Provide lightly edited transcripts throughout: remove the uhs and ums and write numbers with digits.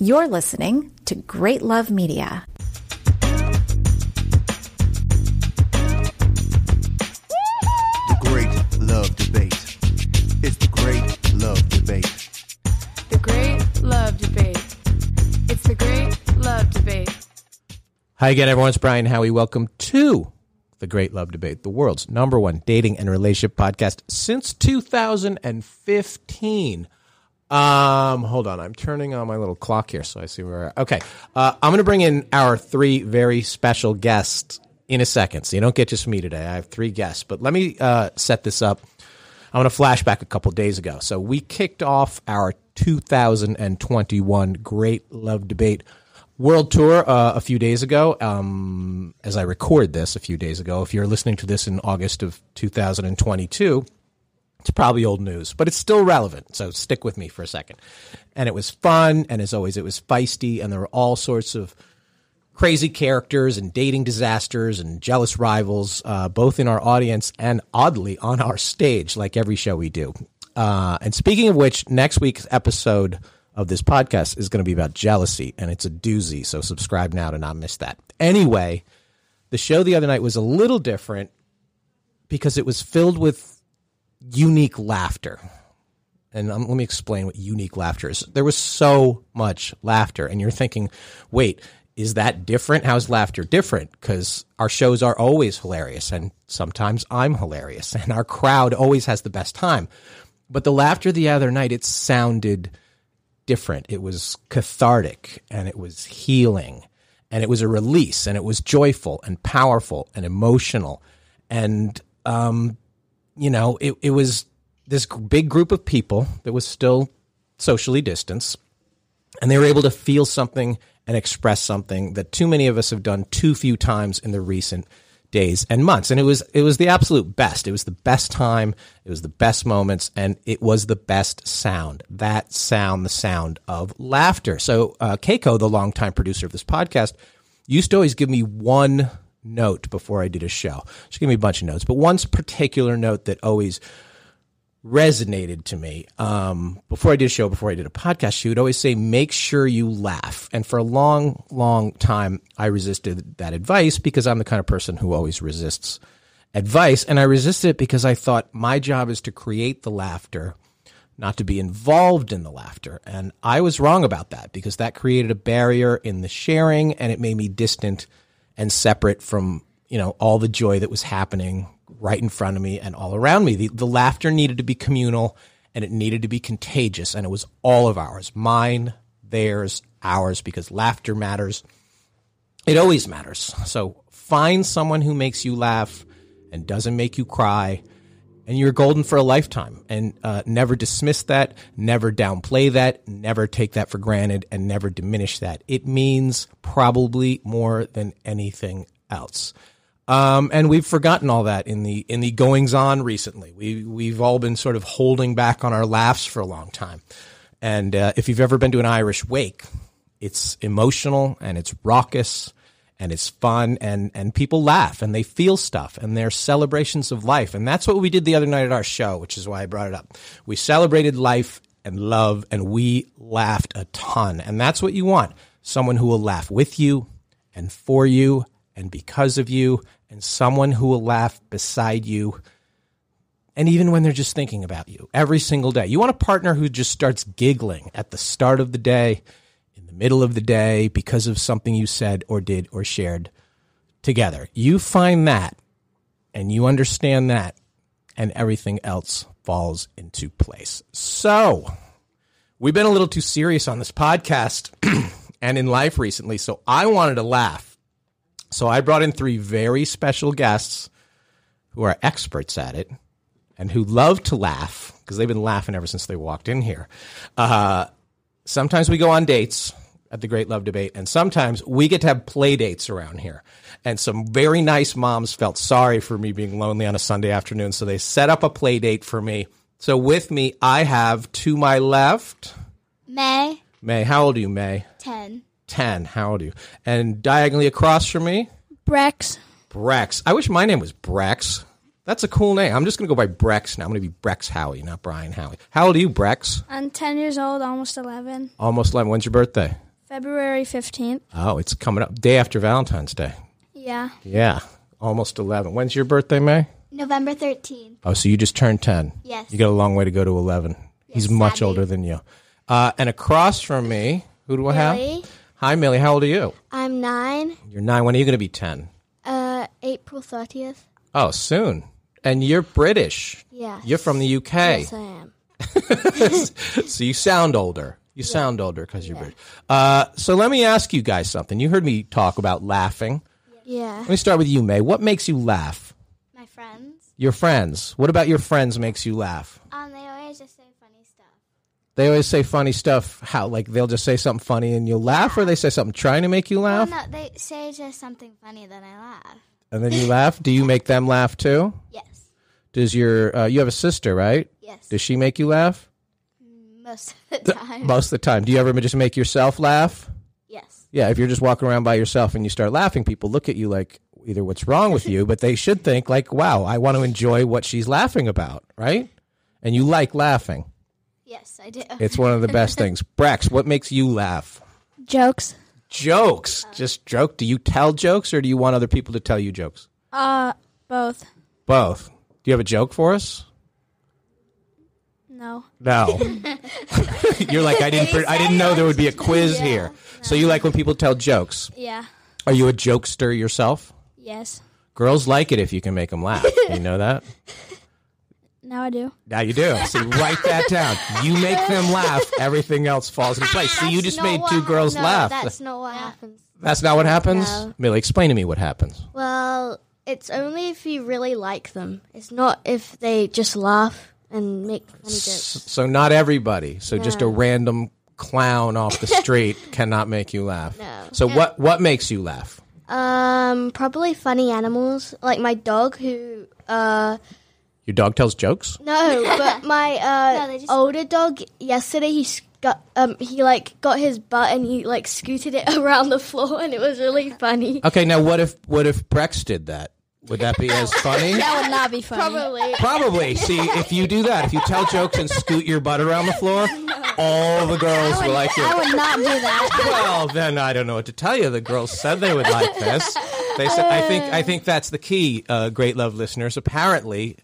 You're listening to Great Love Media. The Great Love Debate. It's the Great Love Debate. The Great Love Debate. It's the Great Love Debate. Hi again, everyone. It's Brian Howie. Welcome to The Great Love Debate, the world's #1 dating and relationship podcast since 2015. Hold on. I'm turning on my little clock here so I see where we're at. Okay. I'm going to bring in our three very special guests in a second. So you don't get just me today. I have three guests. But let me set this up. I'm going to flash back a couple days ago. So we kicked off our 2021 Great Love Debate World Tour a few days ago. As I record this a few days ago, if you're listening to this in August of 2022, it's probably old news, but it's still relevant, so stick with me for a second. And it was fun, and as always, it was feisty, and there were all sorts of crazy characters and dating disasters and jealous rivals, both in our audience and, oddly, on our stage, like every show we do. And speaking of which, next week's episode of this podcast is going to be about jealousy, and it's a doozy, so subscribe now to not miss that. Anyway, the show the other night was a little different because it was filled with unique laughter. And let me explain what unique laughter is. There was so much laughter, and you're thinking, wait, is that different? How's laughter different? Because our shows are always hilarious, and sometimes I'm hilarious, and our crowd always has the best time. But the laughter the other night, it sounded different. It was cathartic, and it was healing, and it was a release, and it was joyful and powerful and emotional. And, you know, it was this big group of people that was still socially distanced, and they were able to feel something and express something that too many of us have done too few times in the recent days and months. And it was the absolute best. It was the best time. It was the best moments, and it was the best sound. That sound, the sound of laughter. So Keiko, the longtime producer of this podcast, used to always give me one note before I did a show. She gave me a bunch of notes, but one particular note that always resonated to me. Before I did a show, before I did a podcast, she would always say, make sure you laugh. And for a long, long time, I resisted that advice because I'm the kind of person who always resists advice. And I resisted it because I thought my job is to create the laughter, not to be involved in the laughter. And I was wrong about that because that created a barrier in the sharing, and it made me distant and separate from, you know, all the joy that was happening right in front of me and all around me. The laughter needed to be communal, and it needed to be contagious, and it was all of ours. Mine, theirs, ours, because laughter matters. It always matters. So find someone who makes you laugh and doesn't make you cry, and you're golden for a lifetime. And never dismiss that, never downplay that, never take that for granted, and never diminish that. It means probably more than anything else. And we've forgotten all that in the goings on recently. We've all been sort of holding back on our laughs for a long time. And if you've ever been to an Irish wake, it's emotional and it's raucous and it's fun, and people laugh and they feel stuff, and they're celebrations of life. And that's what we did the other night at our show, which is why I brought it up. We celebrated life and love, and we laughed a ton. And that's what you want. Someone who will laugh with you and for you and because of you, and someone who will laugh beside you, and even when they're just thinking about you every single day. You want a partner who just starts giggling at the start of the day, in the middle of the day, because of something you said or did or shared together. You find that, and you understand that, and everything else falls into place. So, we've been a little too serious on this podcast and in life recently, so I wanted to laugh. So I brought in three very special guests who are experts at it and who love to laugh, because they've been laughing ever since they walked in here. Sometimes we go on dates at the Great Love Debate, and sometimes we get to have play dates around here. And some very nice moms felt sorry for me being lonely on a Sunday afternoon, so they set up a play date for me. So with me, I have to my left... May. May, how old are you, May? 10. 10. How old are you? And diagonally across from me? Brex. Brex. I wish my name was Brex. That's a cool name. I'm just going to go by Brex now. I'm going to be Brex Howie, not Brian Howie. How old are you, Brex? I'm 10 years old, almost 11. Almost 11. When's your birthday? February 15th. Oh, it's coming up. Day after Valentine's Day. Yeah. Yeah, almost 11. When's your birthday, May? November 13th. Oh, so you just turned 10. Yes. You got a long way to go to 11. He's much older than you. And across from me, who do I Millie. have? Hi, Millie. How old are you? I'm 9. You're 9. When are you going to be 10? April 30th. Oh, soon. And you're British. Yes. You're from the UK. Yes, I am. So you sound older. You sound older because you're British. So let me ask you guys something. You heard me talk about laughing. Yeah. Let me start with you, May. What makes you laugh? My friends. Your friends. What about your friends makes you laugh? They always just say funny stuff. They always say funny stuff. How? Like they'll just say something funny and you'll laugh, or they say something trying to make you laugh? No, they say just something funny, then I laugh. And then you laugh? Do you make them laugh too? Yes. Does your you have a sister, right? Yes. Does she make you laugh? Most of the time. Most of the time. Do you ever just make yourself laugh? Yes. Yeah, if you're just walking around by yourself and you start laughing, people look at you like either what's wrong with you, but they should think like, wow, I want to enjoy what she's laughing about, right? And you like laughing. Yes, I do. It's one of the best things. Brex, what makes you laugh? Jokes. Jokes. Just joke. Do you tell jokes or do you want other people to tell you jokes? Both. Both. Do you have a joke for us? No. No. You're like, I didn't know there would be a quiz here. So you like when people tell jokes. Yeah. Are you a jokester yourself? Yes. Girls like it if you can make them laugh. You know that? Now I do. Now you do. So write that down. You make them laugh, everything else falls into place. So you just made two girls laugh. That's not what happens. That's not what happens? No. Millie, explain to me what happens. Well, it's only if you really like them. It's not if they just laugh and make funny jokes. So not everybody. So just a random clown off the street cannot make you laugh. No. So what makes you laugh? Probably funny animals, like my dog who Your dog tells jokes? No, but my older dog yesterday he got his butt and he like scooted it around the floor and it was really funny. Okay, now what if Brex did that? Would that be as funny? That would not be funny. Probably. See, if you do that, if you tell jokes and scoot your butt around the floor, all the girls will like you. I would not do that. Well, then I don't know what to tell you. The girls said they would like this. They said, I think that's the key, Great Love listeners. Apparently,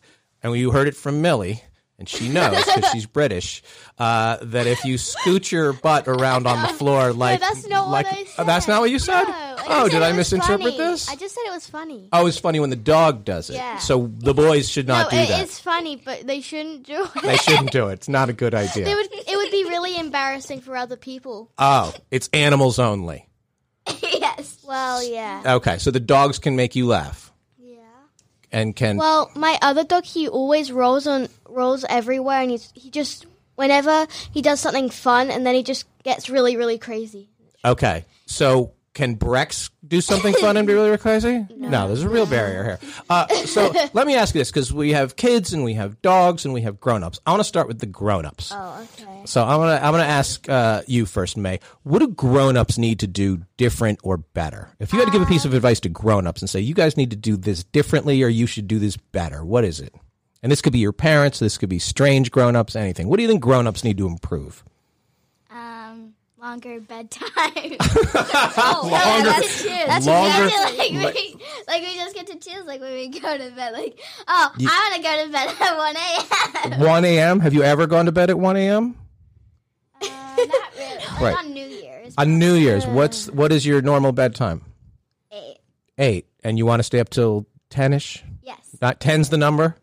and you heard it from Millie, and she knows because she's British, that if you scoot your butt around on the floor like... No, that's not what I said. That's not what you said? No, Did I misinterpret funny. this? I just said it was funny. Oh, it's funny when the dog does it. Yeah. So the boys should not do that. It's funny, but they shouldn't do it. They shouldn't do it. It's not a good idea. It would be really embarrassing for other people. Oh, it's animals only. Yes. Well, yeah. Okay, so the dogs can make you laugh. Yeah. And can... Well, my other dog, he always rolls everywhere, and he just whenever he does something fun, and then he just gets really, really crazy. Okay, so can Brex do something fun and be really crazy? No, there's a real barrier here. So let me ask you this, because we have kids and we have dogs and we have grown-ups. I want to start with the grown-ups. Oh, okay. So I'm gonna ask you first, May. What do grown-ups need to do different or better? If you had to give a piece of advice to grown-ups and say, you guys need to do this differently or you should do this better, what is it? And this could be your parents, this could be strange grown-ups, anything. What do you think grown-ups need to improve? Longer bedtime. Longer. That's Longer. like we just get to choose like when we go to bed. Like, I want to go to bed at 1 a.m. 1 a.m.? Have you ever gone to bed at 1 a.m.? Not really. Right. On New Year's. On New Year's, what is your normal bedtime? 8. 8. And you want to stay up till 10ish? Yes. Not 10's the number?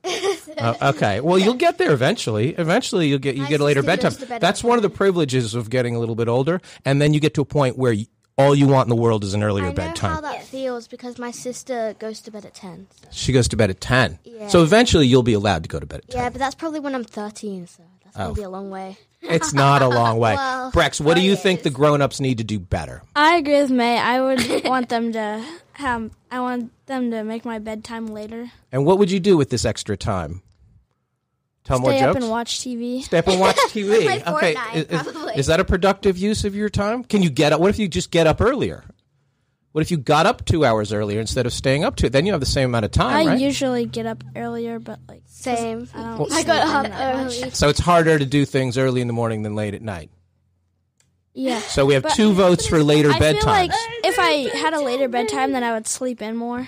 Okay. Well, you'll get there eventually. Eventually, you get a later bedtime. That's one of the privileges of getting a little bit older, and then you get to a point where all you want in the world is an earlier bedtime. I know how that feels because my sister goes to bed at 10. She goes to bed at 10. Yeah. So eventually, you'll be allowed to go to bed at 10. Yeah, but that's probably when I'm 13, so that's going to be a long way. It's not a long way. Well, Brex, what do you think the grown-ups need to do better? I agree with May. I would want them to make my bedtime later. And what would you do with this extra time? Tell more jokes? Stay up and watch TV. Stay up and watch TV. Like Okay. Fortnite, probably. Is that a productive use of your time? Can you get up? What if you just get up earlier? What if you got up 2 hours earlier instead of staying up to it? Then you have the same amount of time, I right? usually get up earlier, but like Same. I I got up early. So it's harder to do things early in the morning than late at night. Yeah. So we have 2 votes for later I bedtimes. feel like if I had a later bedtime, then I would sleep in more.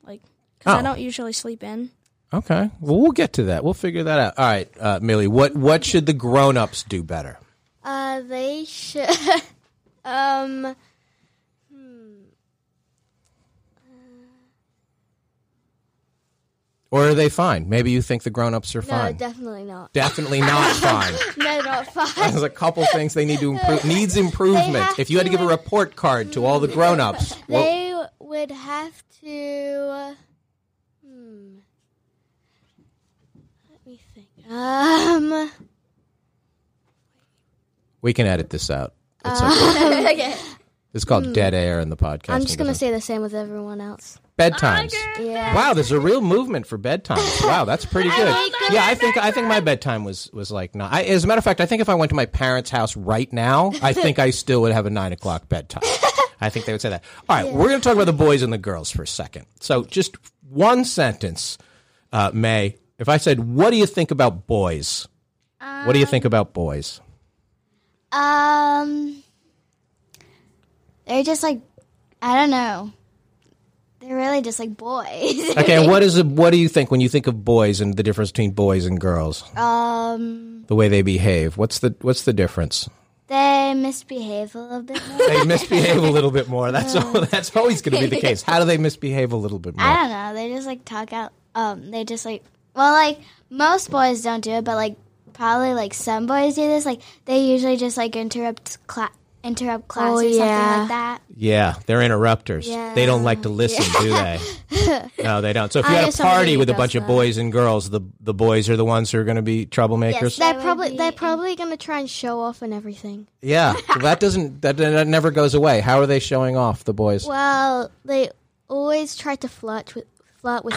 Like, because I don't usually sleep in. Okay. Well, we'll get to that. We'll figure that out. All right, Millie, what should the grown-ups do better? They should. Or are they fine? Maybe you think the grown-ups are fine. No, definitely not. Definitely not fine. No, not fine. There's a couple things they need to improve. Needs improvement. If you had to give a report card to all the grown-ups. They would have to... Let me think. We can edit this out. It's okay. Okay. It's called dead air in the podcast. I'm just going to say the same with everyone else. Bedtimes. Yeah. Wow, there's a real movement for bedtimes. Wow, that's pretty good. Yeah, I think my bedtime was like not. As a matter of fact, I think if I went to my parents' house right now, I think I still would have a 9 o'clock bedtime. I think they would say that. All right, we're going to talk about the boys and the girls for a second. So just one sentence, May. If I said, what do you think about boys? What do you think about boys? They're just like, I don't know. They're really just like boys. Okay, what do you think when you think of boys and the difference between boys and girls? The way they behave. What's the difference? They misbehave a little bit more. They misbehave a little bit more. That's always going to be the case. How do they misbehave a little bit more? I don't know. They just like talk out. They just like, well, like most boys don't do it, but like probably like some boys do this. Like they usually just like interrupt class or something like that. Yeah, they're interrupters. Yeah. They don't like to listen, do they? No, they don't. So if you had a party with a bunch of boys and girls, the boys are the ones who are going to be troublemakers? Yes, they're probably going to try and show off and everything. Yeah, that never goes away. How are they showing off, the boys? Well, they always try to flirt with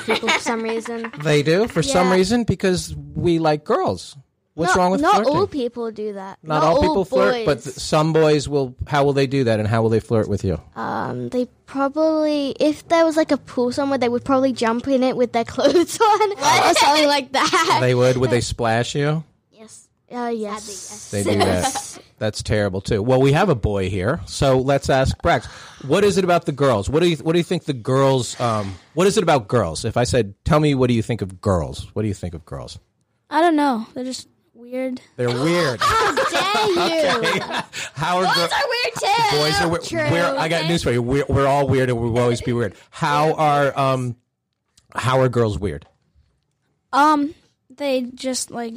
people for some reason. They do? For some reason? Because we like girls. What's wrong with flirting? Not all people do that. Not all people flirt, but some boys will. How will they do that, and how will they flirt with you? They probably, if there was like a pool somewhere, they would probably jump in it with their clothes on or something like that. They would? Would they splash you? Yes. Yes. They do that. That's terrible too. Well, we have a boy here, so let's ask Brex. What is it about the girls? What do you think the girls? What is it about girls? If I said, tell me, what do you think of girls? What do you think of girls? I don't know. They're just weird. They're weird. How dare you? Okay. How are Boys are weird too. boys are weird? True. I got news for you. We're all weird, and we will always be weird. How are girls weird? They just like.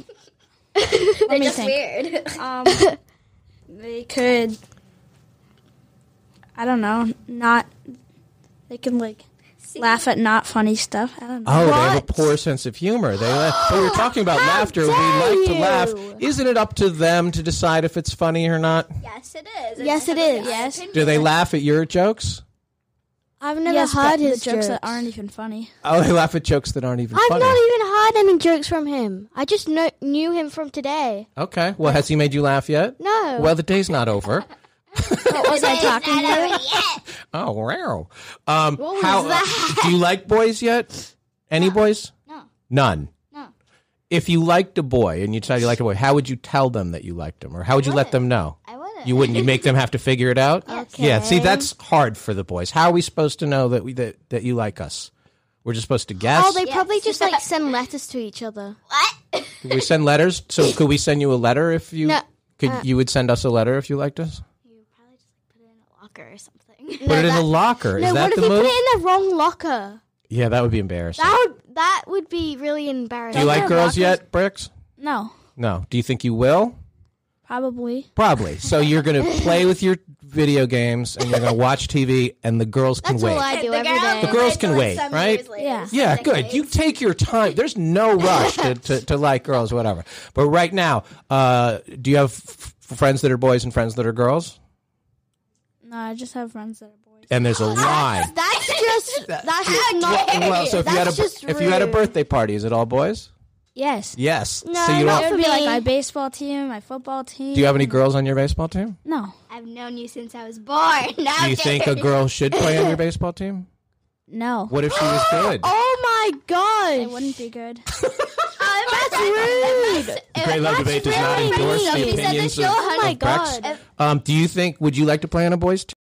Let me think. Weird. They could. I don't know. They can like laugh at not funny stuff. I don't know. Oh, they have a poor sense of humor. They laugh. But we're talking about laughter. We like to laugh. Isn't it up to them to decide if it's funny or not? Yes, it is. Yes, it is. Yes. Do they laugh at your jokes? I've never heard his jokes that aren't even funny. Oh, they laugh at jokes that aren't even I've funny. not even heard any jokes from him. I just knew him from today. Okay. Well, has he made you laugh yet? No. Well, the day's not over. What was I talking to? Oh, wow. Do you like boys yet? Any boys? No. None. No. If you liked a boy and you decided you liked a boy, how would you tell them that you liked him, or how would you let them know? I wouldn't. You wouldn't. You make them have to figure it out. Okay. Yeah. See, that's hard for the boys. How are we supposed to know that you like us? We're just supposed to guess. Oh, they probably just like send letters to each other. What? Could we send letters? So could we send you a letter if you? No. You would send us a letter if you liked us? You probably just like put it in a locker or something. Put it in a locker. No, Is that what if the he move? put it in the wrong locker? Yeah, that would be embarrassing. That would be really embarrassing. Do you like girls yet, Bricks? No, No. Do you think you will? probably. Probably. So you're going to play with your video games and you're going to watch TV and the girls can That's wait. all I do every day. The girls can wait, right? Yeah. Yeah, good. You take your time. There's no rush to like girls, whatever. But right now, do you have friends that are boys and friends that are girls? No, I just have friends that are boys. And there's a line. That's just not. Well, so if you had a birthday party, is it all boys? Yes. Yes. No, so you not It don't. would be like me. my baseball team, my football team. Do you have any girls on your baseball team? No. I've known you since I was born. Now Do you think a girl should play on your baseball team? No. What if she was good? Oh my It gosh. wouldn't be good. That's rude. The Great Love Debate does not endorse the opinions of Oh my Brex. god. Do you think? Would you like to play on a boys' team?